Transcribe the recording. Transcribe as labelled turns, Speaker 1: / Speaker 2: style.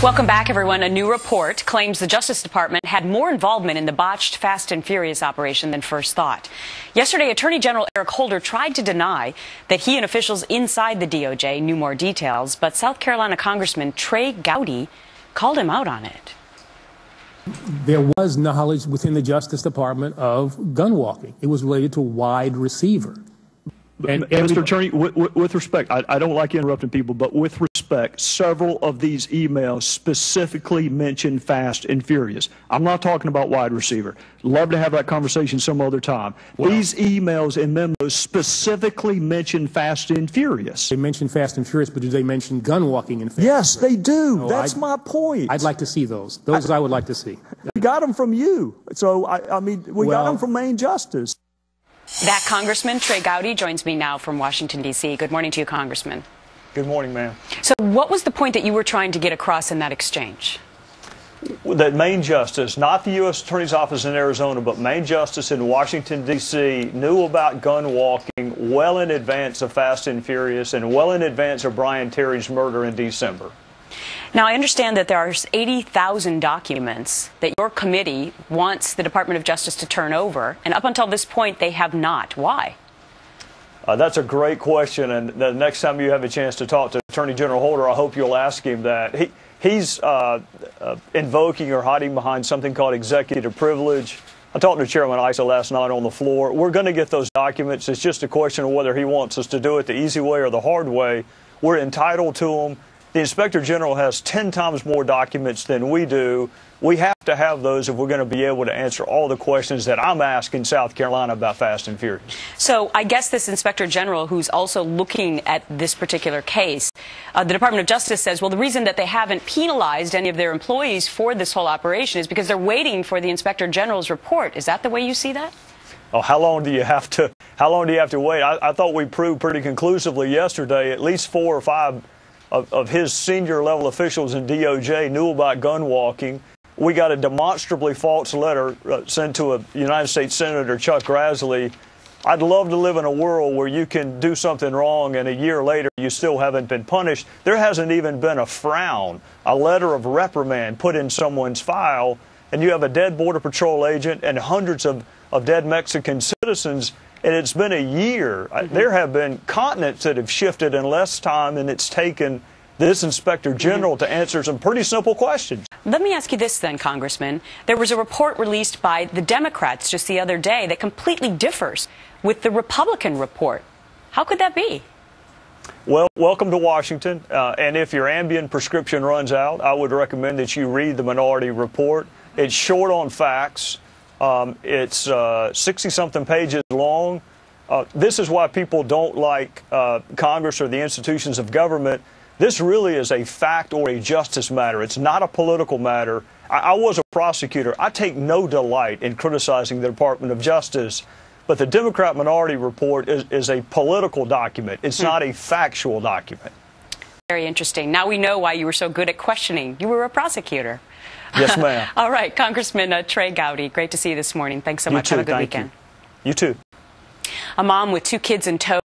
Speaker 1: Welcome back, everyone. A new report claims the Justice Department had more involvement in the botched Fast and Furious operation than first thought. Yesterday, Attorney General Eric Holder tried to deny that he and officials inside the DOJ knew more details, but South Carolina Congressman Trey Gowdy called him out on it.
Speaker 2: There was knowledge within the Justice Department of gun walking. It was related to a wide receiver.
Speaker 3: And Mr. Attorney, with respect, I don't like interrupting people, but with respect, several of these emails specifically mention Fast and Furious. I'm not talking about wide receiver. Love to have that conversation some other time. Well, these emails and memos specifically mention Fast and Furious.
Speaker 2: They mention Fast and Furious, but do they mention gun walking in Fast?
Speaker 3: Yes, they do.
Speaker 2: No,
Speaker 3: that's my point.
Speaker 2: I'd like to see those. Those I would like to see.
Speaker 3: We got them from you. So, I mean, we got them from Main Justice.
Speaker 1: That Congressman Trey Gowdy joins me now from Washington, D.C. Good morning to you, Congressman.
Speaker 3: Good morning, ma'am.
Speaker 1: So what was the point that you were trying to get across in that exchange?
Speaker 3: That Main Justice, not the U.S. Attorney's Office in Arizona, but Main Justice in Washington, D.C., knew about gun walking well in advance of Fast and Furious and well in advance of Brian Terry's murder in December.
Speaker 1: Now, I understand that there are 80,000 documents that your committee wants the Department of Justice to turn over, and up until this point, they have not. Why?
Speaker 3: That's a great question, and the next time you have a chance to talk to Attorney General Holder, I hope you'll ask him that. He's invoking or hiding behind something called executive privilege. I talked to Chairman Issa last night on the floor. We're going to get those documents. It's just a question of whether he wants us to do it the easy way or the hard way. We're entitled to them. The Inspector General has 10 times more documents than we do. We have to have those if we're going to be able to answer all the questions that I'm asking South Carolina about Fast and Furious.
Speaker 1: So I guess this Inspector General, who's also looking at this particular case, the Department of Justice says, well, the reason that they haven't penalized any of their employees for this whole operation is because they're waiting for the Inspector General's report. Is that the way you see that?
Speaker 3: Oh, how long do you have to wait? I thought we proved pretty conclusively yesterday at least 4 or 5 of his senior level officials in DOJ knew about gun walking. We got a demonstrably false letter sent to a United States Senator, Chuck Grassley. I'd love to live in a world where you can do something wrong and a year later you still haven't been punished. There hasn't even been a frown, a letter of reprimand put in someone's file, and you have a dead Border Patrol agent and hundreds of dead Mexican citizens. And it's been a year. There have been continents that have shifted in less time than it's taken this Inspector General to answer some pretty simple questions.
Speaker 1: Let me ask you this then, Congressman. There was a report released by the Democrats just the other day that completely differs with the Republican report. How could that be?
Speaker 3: Well, welcome to Washington. And if your Ambien prescription runs out, I would recommend that you read the minority report. It's short on facts. It's 60-something pages long. This is why people don't like Congress or the institutions of government. This really is a fact or a justice matter. It's not a political matter. I was a prosecutor. I take no delight in criticizing the Department of Justice, but the Democrat minority report is a political document. It's not a factual document.
Speaker 1: Very interesting. Now we know why you were so good at questioning. You were a prosecutor.
Speaker 3: Yes, ma'am.
Speaker 1: All right, Congressman Trey Gowdy, great to see you this morning. Thanks so much.
Speaker 3: You too.
Speaker 1: Have a good
Speaker 3: Thank
Speaker 1: weekend.
Speaker 3: You too.
Speaker 1: A mom with 2 kids in tow